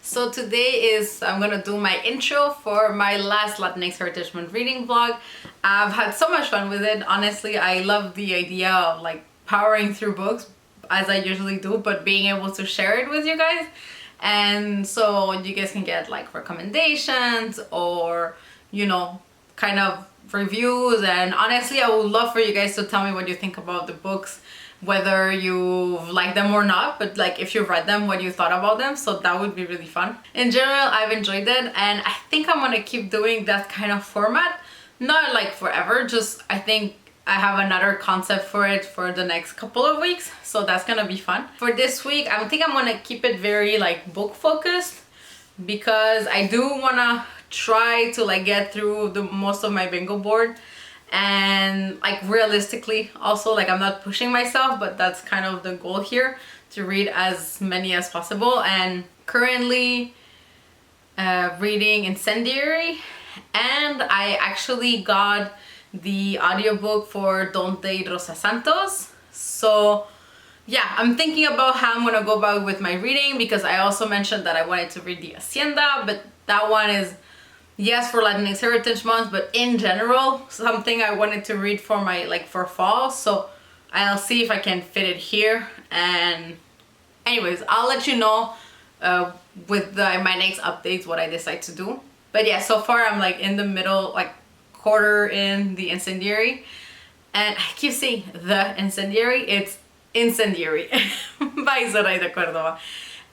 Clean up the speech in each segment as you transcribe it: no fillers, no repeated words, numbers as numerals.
So I'm gonna do my intro for my last Latinx Heritage Month reading vlog. I've had so much fun with it. Honestly, I love the idea of like powering through books as I usually do, but being able to share it with you guys. And so you guys can get like recommendations or, you know, kind of reviews. And honestly, I would love for you guys to tell me what you think about the books, whether you like them or not, but like if you've read them, what you thought about them. So that would be really fun. In general, I've enjoyed it, and I think I'm gonna keep doing that kind of format. Not like forever, just I think I have another concept for it for the next couple of weeks, so that's gonna be fun. For this week, I think I'm gonna keep it very like book focused, because I do wanna try to like get through the most of my bingo board, and like realistically also, like I'm not pushing myself, but that's kind of the goal here, to read as many as possible. And currently reading Incendiary, and I actually got the audiobook for Don't Date Rosa Santos. So yeah, I'm thinking about how I'm gonna go about with my reading, because I also mentioned that I wanted to read the Hacienda, but that one is, yes, for Latinx Heritage Month, but in general, something I wanted to read for my, like for fall. So I'll see if I can fit it here. And anyways, I'll let you know with my next updates what I decide to do. But yeah, so far I'm like in the middle, like quarter in the Incendiary, and I keep saying the Incendiary, it's Incendiary by Zoraida Cordova.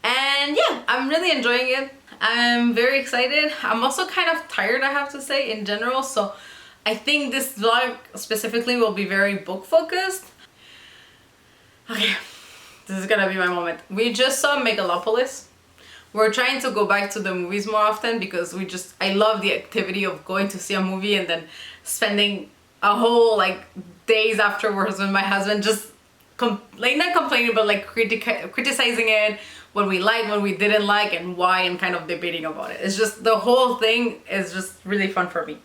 And yeah, I'm really enjoying it. I'm very excited. I'm also kind of tired, I have to say, in general, so I think this vlog specifically will be very book focused. Okay, this is gonna be my moment. We just saw Megalopolis. We're trying to go back to the movies more often, because I love the activity of going to see a movie and then spending a whole like days afterwards with my husband, just like not complaining, but like criticizing it, what we liked, what we didn't like, and why, and kind of debating about it. It's just, the whole thing is just really fun for me.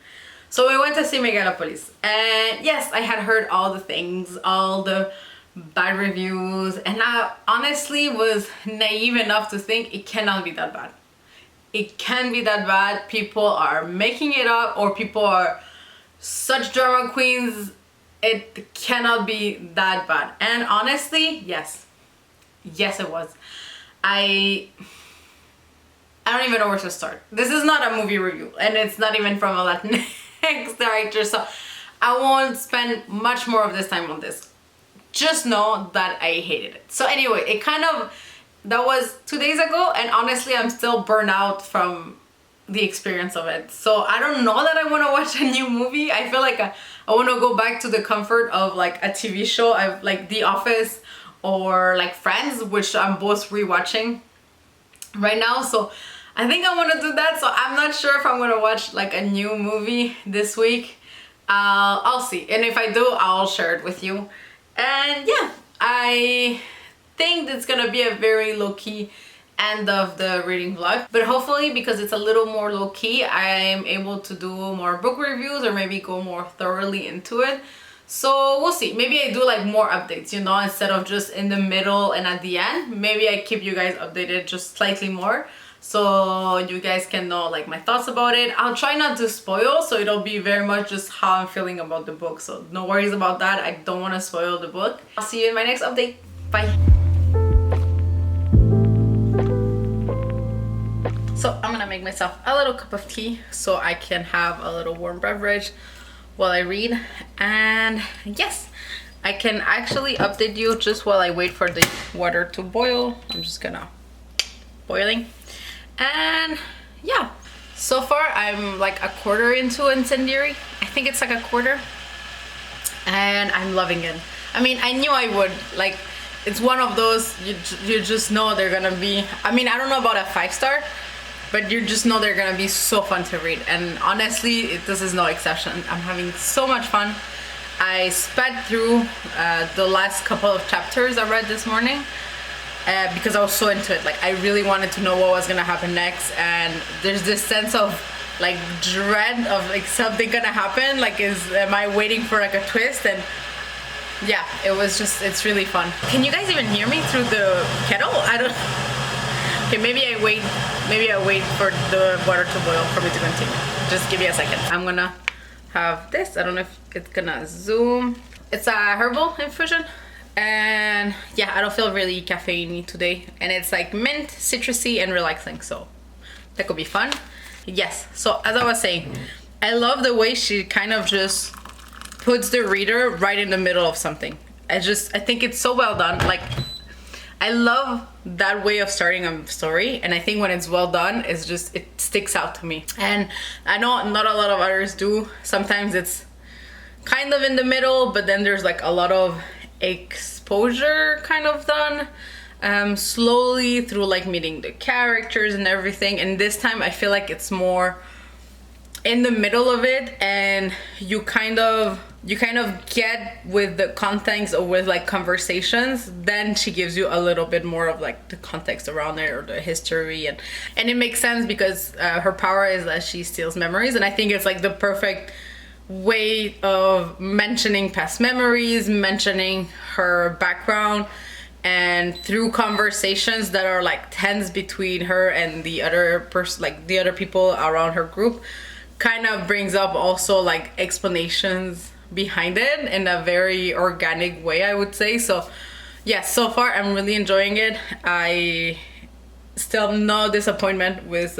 So we went to see Megalopolis, and yes, I had heard all the things, all the bad reviews, and I honestly was naive enough to think it cannot be that bad. It can't be that bad. People are making it up, or people are such drama queens. It cannot be that bad. And honestly, yes it was. I don't even know where to start. This is not a movie review, and it's not even from a Latinx director, so I won't spend much more of this time on this. Just know that I hated it. So anyway, that was 2 days ago, and honestly I'm still burnt out from the experience of it. So I don't know that I want to watch a new movie. I feel like I want to go back to the comfort of like a TV show. I've like The Office or like Friends, which I'm both rewatching right now. So I think I want to do that. So I'm not sure if I'm going to watch like a new movie this week. I'll see. And if I do, I'll share it with you. And yeah, I think it's gonna be a very low-key end of the reading vlog, but hopefully, because it's a little more low-key, I'm able to do more book reviews, or maybe go more thoroughly into it. So we'll see. Maybe I do like more updates, you know, instead of just in the middle and at the end. Maybe I keep you guys updated just slightly more, so you guys can know like my thoughts about it. I'll try not to spoil, so it'll be very much just how I'm feeling about the book, so no worries about that. I don't want to spoil the book. I'll see you in my next update. Bye. So I'm gonna make myself a little cup of tea so I can have a little warm beverage while I read. And yes, I can actually update you just while I wait for the water to boil. I'm just gonna boiling. And yeah, so far I'm like a quarter into Incendiary. I think it's like a quarter, and I'm loving it. I mean, I knew I would. Like, it's one of those you just know they're gonna be, I mean, I don't know about a 5-star, but you just know they're gonna be so fun to read. And honestly, this is no exception. I'm having so much fun. I sped through the last couple of chapters I read this morning, because I was so into it. Like, I really wanted to know what was gonna happen next, and there's this sense of like dread of like something gonna happen. Like, am I waiting for like a twist? And yeah, it's really fun. Can you guys even hear me through the kettle? I don't. Okay, maybe I wait for the water to boil for me to continue. Just give me a second. I'm gonna have this. I don't know if it's gonna zoom. It's a herbal infusion. And yeah, I don't feel really caffeine-y today. And it's like mint, citrusy, and relaxing. So that could be fun. Yes, so as I was saying, I love the way she kind of just puts the reader right in the middle of something. I think it's so well done. Like, I love that way of starting a story, and I think when it's well done, it sticks out to me. And I know not a lot of others do. Sometimes it's kind of in the middle, but then there's like a lot of exposure kind of done slowly through like meeting the characters and everything. And this time I feel like it's more in the middle of it, and you kind of get with the context or with like conversations, then she gives you a little bit more of like the context around it or the history, and it makes sense because her power is that she steals memories, and I think it's like the perfect way of mentioning past memories, mentioning her background, and through conversations that are like tense between her and the other the other people around her group, kind of brings up also like explanations behind it in a very organic way, I would say. So yeah, so far I'm really enjoying it. I still no disappointment with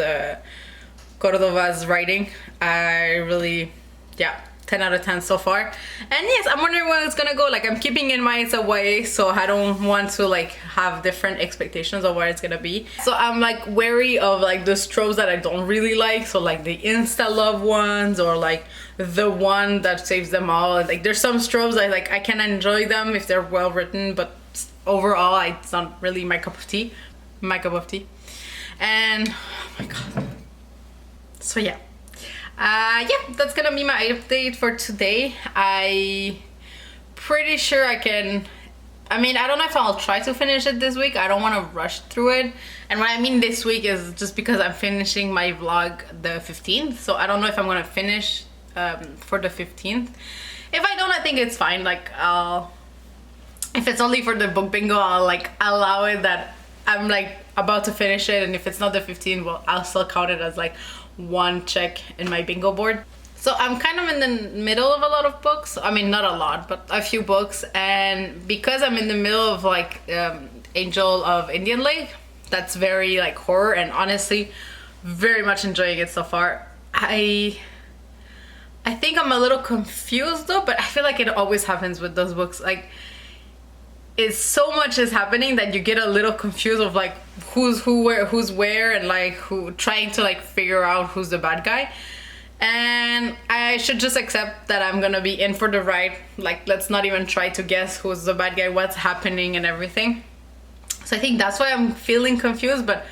Cordova's writing. I really, yeah, 10 out of 10 so far. And yes, I'm wondering where it's gonna go. Like, I'm keeping in mind it's a YA, so I don't want to like have different expectations of where it's gonna be. So I'm like wary of like the tropes that I don't really like. So like the insta love ones, or like the one that saves them all. Like there's some tropes I can enjoy them if they're well written, but overall it's not really my cup of tea. And oh my god. So yeah. Yeah, that's gonna be my update for today. I pretty sure I can, I mean, I don't know if I'll try to finish it this week. I don't want to rush through it. And what I mean this week is just because I'm finishing my vlog the 15th. So I don't know if I'm gonna finish for the 15th. If I don't, I think it's fine. Like, if it's only for the book bingo, I'll like allow it that I'm like about to finish it. And if it's not the 15th, well, I'll still count it as like one check in my bingo board. So I'm kind of in the middle of a lot of books. I mean, not a lot, but a few books. And because I'm in the middle of like Angel of Indian Lake, that's very like horror, and honestly very much enjoying it so far. I think I'm a little confused though, but I feel like it always happens with those books. Like, it's so much is happening that you get a little confused of like who's where, and like who, trying to like figure out who's the bad guy. And I should just accept that I'm gonna be in for the ride. Like, let's not even try to guess who's the bad guy, what's happening and everything. So I think that's why I'm feeling confused, but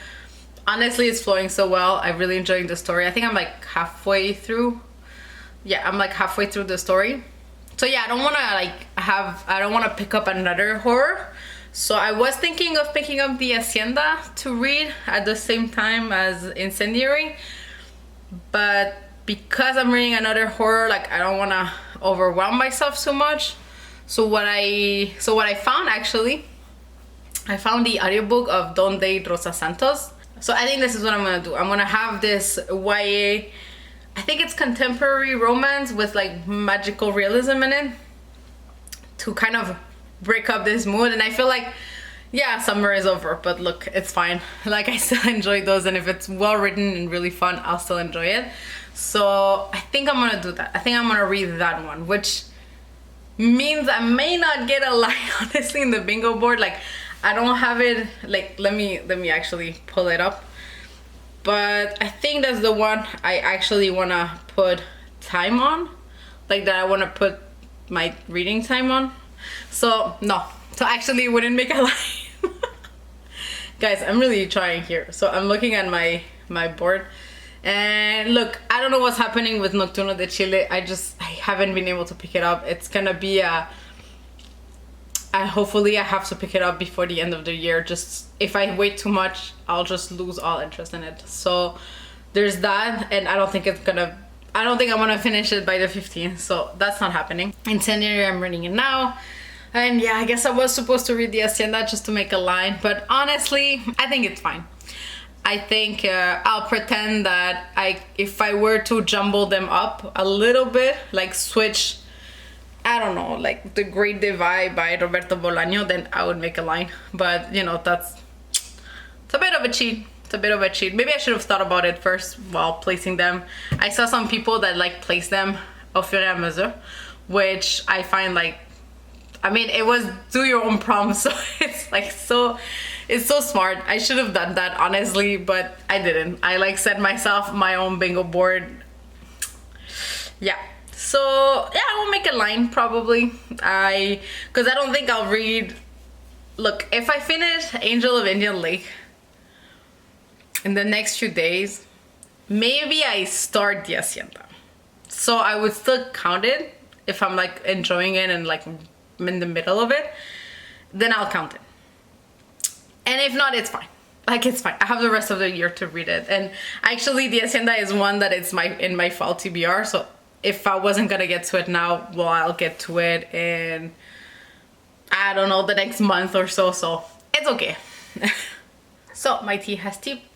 honestly it's flowing so well. I'm really enjoying the story. I think I'm like halfway through. Yeah, I'm like halfway through the story. So yeah, I don't want to pick up another horror. So I was thinking of picking up The Hacienda to read at the same time as Incendiary. But because I'm reading another horror, like, I don't want to overwhelm myself too much. So what I found, actually, I found the audiobook of Donde Rosa Santos. So I think this is what I'm going to do. I'm going to have this YA, I think it's contemporary romance with like magical realism in it, to kind of break up this mood. And I feel like, yeah, summer is over, but look, it's fine. Like, I still enjoy those, and if it's well written and really fun, I'll still enjoy it. So I think I'm gonna do that. I think I'm gonna read that one, which means I may not get a line, honestly, in the bingo board. Like, I don't have it, like, let me actually pull it up. But I think that's the one I actually want to put time on. Like, that I want to put my reading time on. So, no. So, actually, it wouldn't make a line. Guys, I'm really trying here. So, I'm looking at my board. And look, I don't know what's happening with Nocturno de Chile. I haven't been able to pick it up. It's going to be hopefully I have to pick it up before the end of the year. Just if I wait too much, I'll just lose all interest in it. So there's that, and I don't think I'm gonna finish it by the 15th, so that's not happening. Incendiary, I'm reading it now. And yeah, I guess I was supposed to read The Hacienda just to make a line, but honestly, I think it's fine. I think I'll pretend that if I were to jumble them up a little bit, like switch, I don't know, like The Great Divide by Roberto Bolaño, then I would make a line. But you know, it's a bit of a cheat. It's a bit of a cheat. Maybe I should have thought about it first while placing them. I saw some people that like place them au fur et à mesure, which I find like, I mean, it was do your own prompt, so it's like it's so smart. I should have done that, honestly, but I didn't. I like set myself my own bingo board. Yeah. So yeah, I will make a line probably. Because I don't think I'll read. Look, if I finish Angel of Indian Lake in the next few days, maybe I start the Hacienda. So I would still count it if I'm like enjoying it and like in the middle of it, then I'll count it. And if not, it's fine. Like, it's fine. I have the rest of the year to read it. And actually, the Hacienda is one that it's in my fall TBR. So if I wasn't gonna get to it now, well, I'll get to it in, I don't know, the next month or so. So it's okay. So my tea has steeped.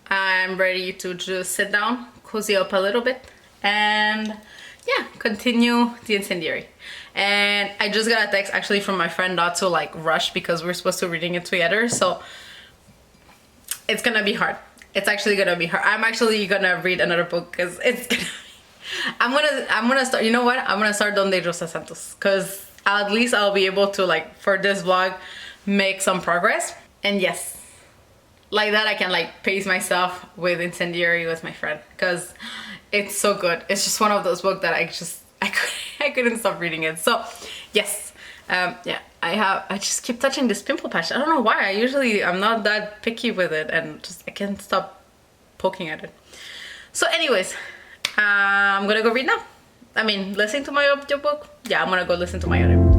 I'm ready to just sit down, cozy up a little bit, and yeah, continue the incendiary. And I just got a text actually from my friend not to like rush because we're supposed to reading it together. So it's gonna be hard. It's actually gonna be hard. I'm actually gonna read another book because it's gonna be, I'm gonna start, you know what? I'm gonna start Donde Rosa Santos because at least I'll be able to, like, for this vlog, make some progress. And yes, like that I can like pace myself with Incendiary with my friend because it's so good. It's just one of those books that I couldn't stop reading it. So yes, yeah, I just keep touching this pimple patch. I don't know why. I'm not that picky with it, and just I can't stop poking at it. So anyways, I'm gonna go read now. I mean, listen to my audiobook. Yeah, I'm gonna go listen to my audiobook.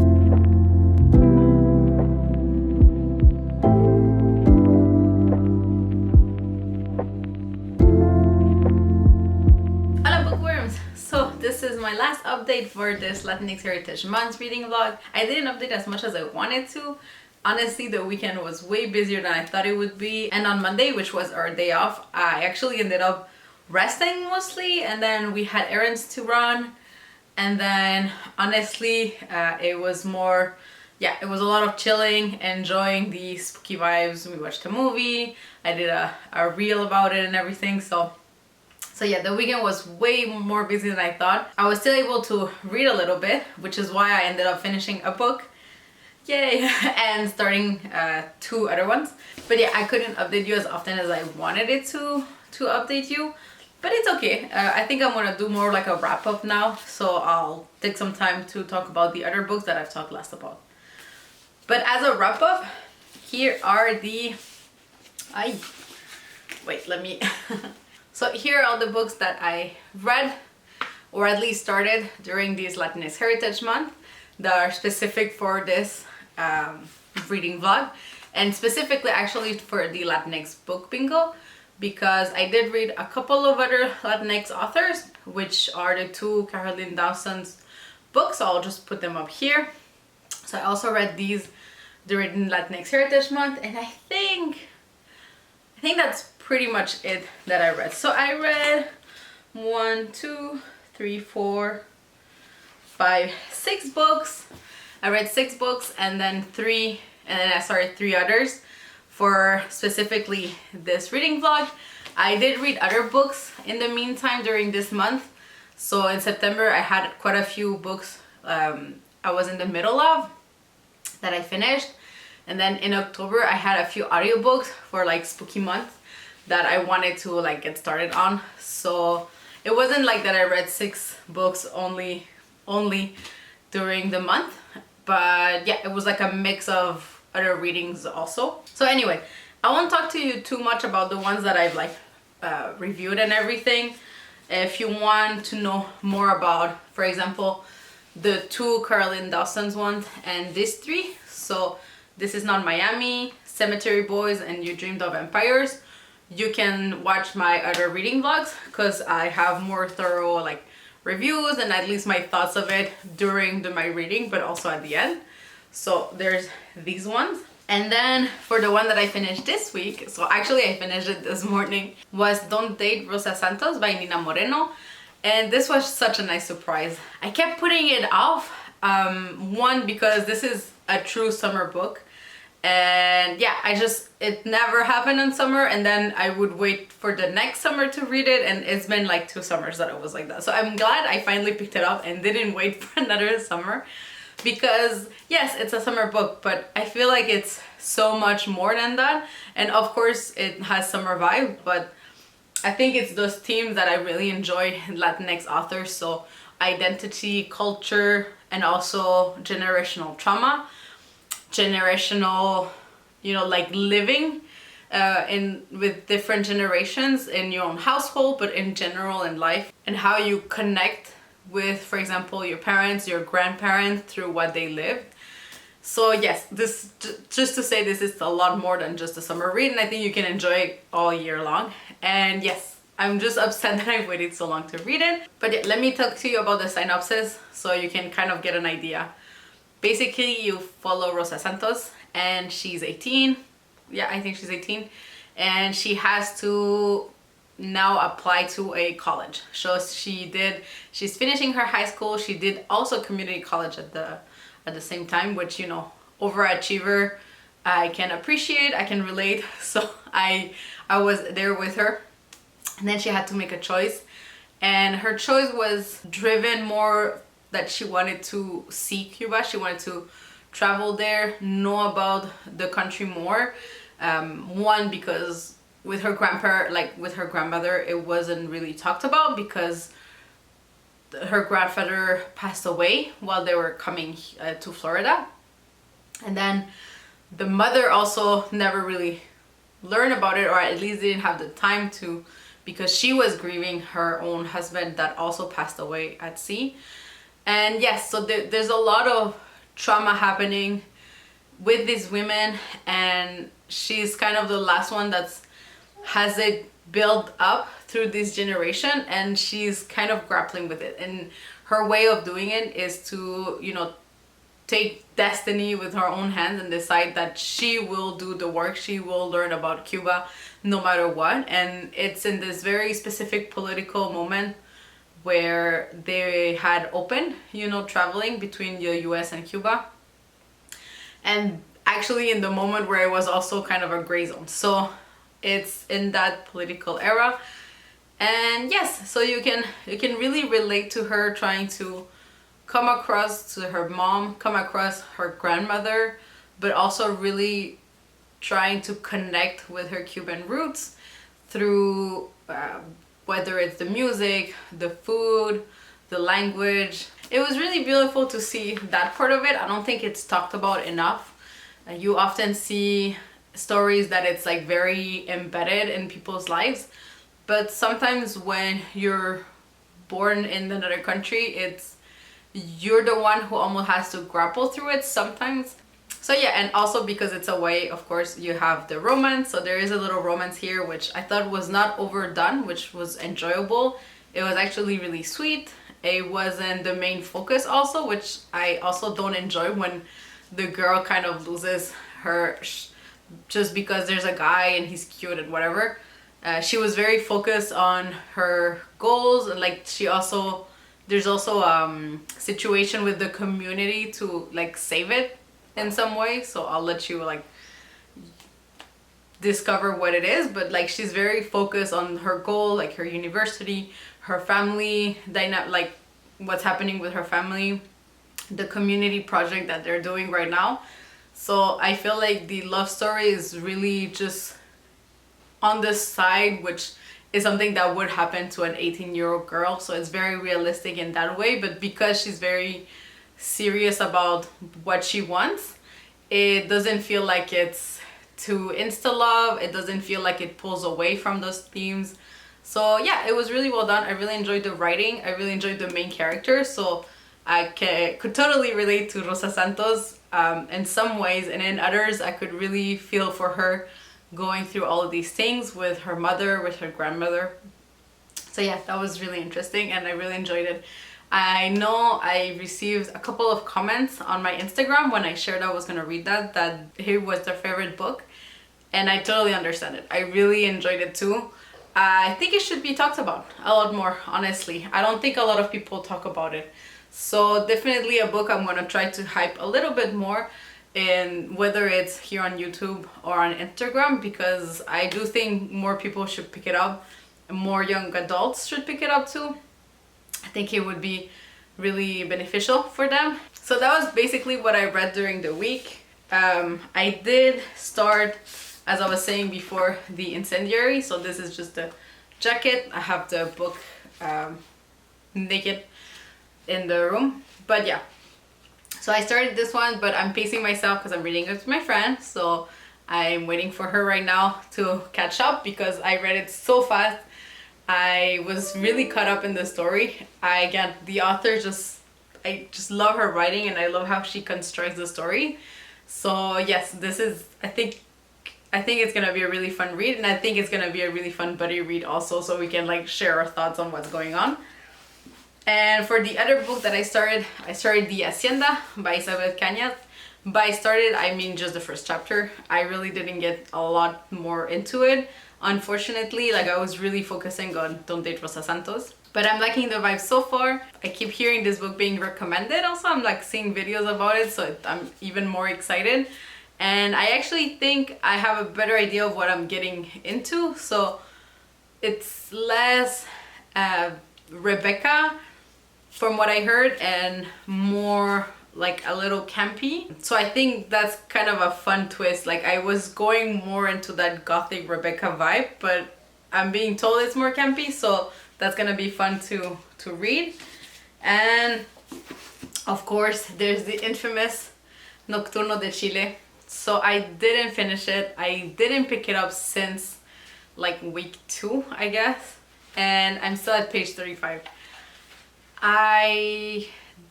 Hola bookworms! So this is my last update for this Latinx Heritage Month reading vlog. I didn't update as much as I wanted to. Honestly, the weekend was way busier than I thought it would be. And on Monday, which was our day off, I actually ended up resting mostly, and then we had errands to run. And then honestly, it was more, yeah, it was a lot of chilling, enjoying the spooky vibes. We watched a movie, I did a reel about it and everything. So yeah, the weekend was way more busy than I thought. I was still able to read a little bit, which is why I ended up finishing a book. Yay! And starting 2 other ones. But yeah, I couldn't update you as often as I wanted it to update you. But it's okay. I think I'm gonna do more like a wrap up now. So I'll take some time to talk about the other books that I've talked last about. But as a wrap up, here are the... Wait, let me... So here are all the books that I read, or at least started during this Latinx Heritage Month, that are specific for this reading vlog, and specifically actually for the Latinx book bingo, because I did read a couple of other Latinx authors, which are the 2 Caroline Dawson's books. So I'll just put them up here. So I also read these during Latinx Heritage Month, and I think that's pretty much it that I read. So I read 1, 2, 3, 4, 5, 6 books. I read 6 books, and then 3 others for specifically this reading vlog. I did read other books in the meantime during this month. So in September I had quite a few books I was in the middle of that I finished. And then in October I had a few audiobooks for like spooky month that I wanted to like get started on. So it wasn't like that I read 6 books only during the month, but yeah, it was like a mix of other readings also. So anyway, I won't talk to you too much about the ones that I've like reviewed and everything. If you want to know more about, for example, the 2 Caroline Dawson's ones and these 3, so This Is Not Miami, Cemetery Boys, and You Dreamed of Empires, you can watch my other reading vlogs because I have more thorough like reviews and at least my thoughts of it during my reading, but also at the end. So there's these ones. And then for the one that I finished this week, so actually I finished it this morning, was Don't Date Rosa Santos by Nina Moreno. And this was such a nice surprise. I kept putting it off, one, because this is a true summer book. And yeah, it never happened in summer, and then I would wait for the next summer to read it, and it's been like 2 summers that it was like that. So I'm glad I finally picked it up and didn't wait for another summer, because yes, it's a summer book, but I feel like it's so much more than that. And of course it has summer vibe, but I think it's those themes that I really enjoy in Latinx authors. So identity, culture, and also generational trauma, generational, like living in with different generations in your own household, but in general in life, and how you connect with, for example, your parents, your grandparents through what they lived. So yes, this, just to say, this is a lot more than just a summer read, and I think you can enjoy it all year long. And yes, I'm just upset that I waited so long to read it. But yeah, let me talk to you about the synopsis so you can kind of get an idea. Basically, you follow Rosa Santos, and she's 18. Yeah, I think she's 18. And she has to now apply to a college. So she's finishing her high school. She did also community college at the same time, which, overachiever, I can appreciate, I can relate. So I was there with her. And then she had to make a choice. And her choice was driven more that she wanted to see Cuba. She wanted to travel there, know about the country more. One, because with her grandmother, it wasn't really talked about, because her grandfather passed away while they were coming to Florida. And then the mother also never really learned about it, or at least didn't have the time to, because she was grieving her own husband that also passed away at sea. And yes, so there's a lot of trauma happening with these women, and she's kind of the last one that's has it built up through this generation, and she's kind of grappling with it. And her way of doing it is to, take destiny with her own hands and decide that she will do the work, she will learn about Cuba no matter what. And it's in this very specific political moment where they had opened, traveling between the US and Cuba. And actually in the moment where it was also kind of a gray zone. So it's in that political era. And yes, so you can really relate to her trying to come across to her mom, come across her grandmother, but also really trying to connect with her Cuban roots through whether it's the music, the food, the language. It was really beautiful to see that part of it. I don't think it's talked about enough. You often see stories that it's like very embedded in people's lives, but sometimes when you're born in another country, you're the one who almost has to grapple through it sometimes. So yeah, and also because it's a way, of course, you have the romance. So there is a little romance here, which I thought was not overdone, which was enjoyable. It was actually really sweet. It wasn't the main focus also, which I also don't enjoy, when the girl kind of loses her just because there's a guy and he's cute and whatever. She was very focused on her goals, and like there's also situation with the community to like save it in some way. So I'll let you like discover what it is, but like she's very focused on her goal, like her university, her family like what's happening with her family, the community project that they're doing right now. So I feel like the love story is really just on the side, which is something that would happen to an 18-year-old girl. So it's very realistic in that way, but because she's very serious about what she wants, it doesn't feel like it's too insta love. It doesn't feel like it pulls away from those themes. So yeah, it was really well done. I really enjoyed the writing. I really enjoyed the main character. So I could totally relate to Rosa Santos in some ways, and in others I could really feel for her going through all of these things with her mother, with her grandmother. So yeah, that was really interesting and I really enjoyed it. I know I received a couple of comments on my Instagram when I shared I was gonna read that it was their favorite book, and I totally understand it. I really enjoyed it too. I think it should be talked about a lot more, honestly. I don't think a lot of people talk about it. So definitely a book I'm gonna try to hype a little bit more, in whether it's here on YouTube or on Instagram, because I do think more people should pick it up. More young adults should pick it up too. I think it would be really beneficial for them. So that was basically what I read during the week. I did start, as I was saying before, The Incendiary. So this is just the jacket. I have the book naked in the room. But yeah, so I started this one, but I'm pacing myself because I'm reading it with my friend. So I'm waiting for her right now to catch up because I read it so fast. I was really caught up in the story. Again, the author I just love her writing, and I love how she constructs the story. So yes, this is, I think it's gonna be a really fun read, and I think it's gonna be a really fun buddy read also, so we can like share our thoughts on what's going on. And for the other book that I started The Hacienda by Isabel Cañas. By started, I mean just the first chapter. I really didn't get a lot more into it. Unfortunately, like I was really focusing on Don't Date Rosa Santos. But I'm liking the vibe so far. I keep hearing this book being recommended. Also, I'm like seeing videos about it, so I'm even more excited. And I actually think I have a better idea of what I'm getting into. So it's less Rebecca, from what I heard, and more like a little campy. So I think that's kind of a fun twist. Like I was going more into that gothic Rebecca vibe, but I'm being told it's more campy, so that's gonna be fun to read. And of course there's the infamous Nocturno de Chile. So I didn't finish it. I didn't pick it up since like week 2, I guess, and I'm still at page 35. I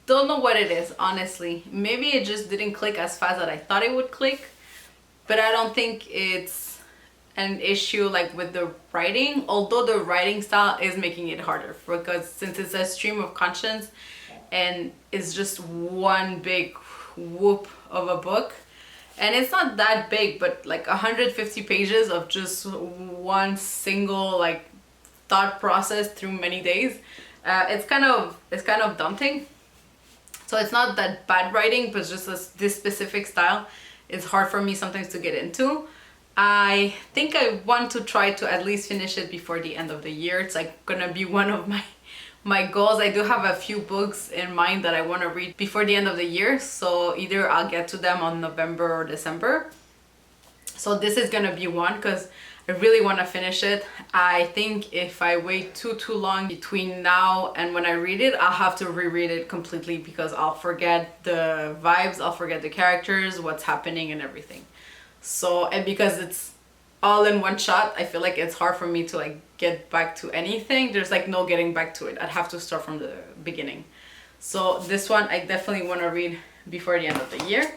don't know what it is, honestly. Maybe it just didn't click as fast as I thought it would click, but I don't think it's an issue like with the writing, although the writing style is making it harder, because since it's a stream of conscience and it's just one big whoop of a book, and it's not that big, but like 150 pages of just one single like thought process through many days. It's kind of daunting. So it's not that bad writing, but just this specific style is hard for me sometimes to get into. I think I want to try to at least finish it before the end of the year. It's like gonna be one of my goals. I do have a few books in mind that I want to read before the end of the year, so either I'll get to them on November or December. So this is gonna be one, because I really want to finish it. I think if I wait too long between now and when I read it, I'll have to reread it completely, because I'll forget the vibes, I'll forget the characters, what's happening and everything. So, and because it's all in one shot, I feel like it's hard for me to like get back to anything. There's like no getting back to it. I'd have to start from the beginning. So this one I definitely want to read before the end of the year.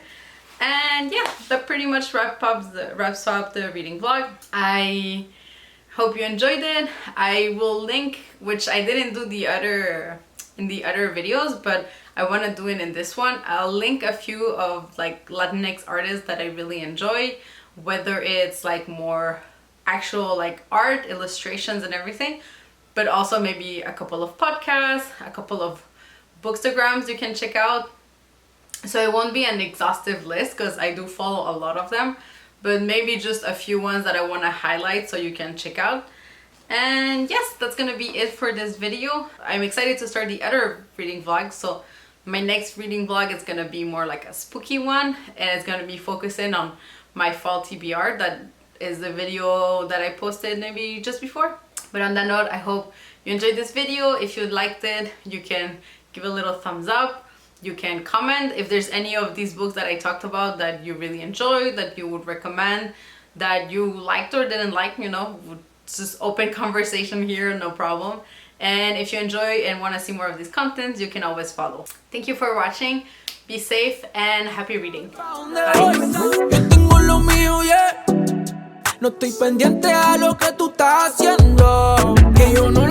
And yeah, that pretty much wraps up the reading vlog. I hope you enjoyed it. I will link, which I didn't do in the other videos, but I want to do it in this one. I'll link a few of like Latinx artists that I really enjoy, whether it's like more actual like art, illustrations and everything, but also maybe a couple of podcasts, a couple of bookstagrams you can check out. So it won't be an exhaustive list because I do follow a lot of them, but maybe just a few ones that I want to highlight so you can check out. And yes, that's gonna be it for this video. I'm excited to start the other reading vlog. So my next reading vlog is gonna be more like a spooky one, and it's gonna be focusing on my fall TBR. That is the video that I posted maybe just before. But on that note, I hope you enjoyed this video. If you liked it, you can give a little thumbs up. You can comment if there's any of these books that I talked about that you really enjoyed, that you would recommend, that you liked or didn't like, you know, just open conversation here, no problem. And if you enjoy and want to see more of these contents, you can always follow. Thank you for watching. Be safe and happy reading. Bye. No estoy pendiente a lo que tú estás haciendo, que yo no